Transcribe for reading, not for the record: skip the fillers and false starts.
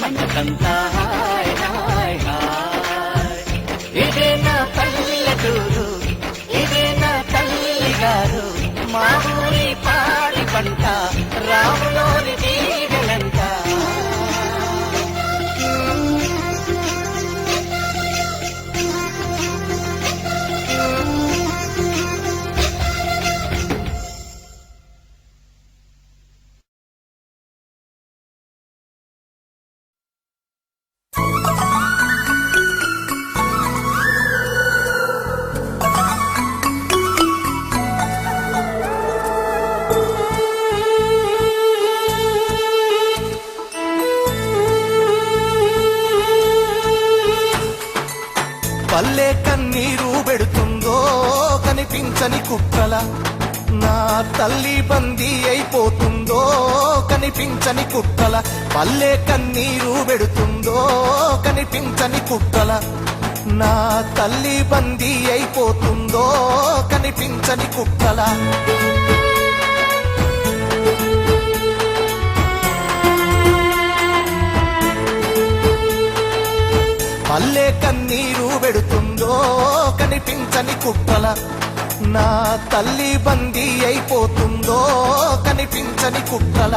మనసంతా hi hi hi. ఇదే నా పల్లెటూరు, ఇదే నా తల్లి గారు, మా ఊరి పాడి పంట రాములోని తీగలంట. పల్లె కన్నీరు పెడుతుందో కనిపించని కుక్కల, నా తల్లి బందీ అయిపోతుందో కనిపించని కుక్కల. పల్లె కన్నీరు పెడుతుందో కనిపించని కుక్కల, నా తల్లి బందీ అయిపోతుందో కనిపించని కుక్కల. పల్లె కన్నీరు పెడుతుందో కనిపించని కుక్కల, నా తల్లి బందీ అయిపోతుందో కనిపించని కుక్కల.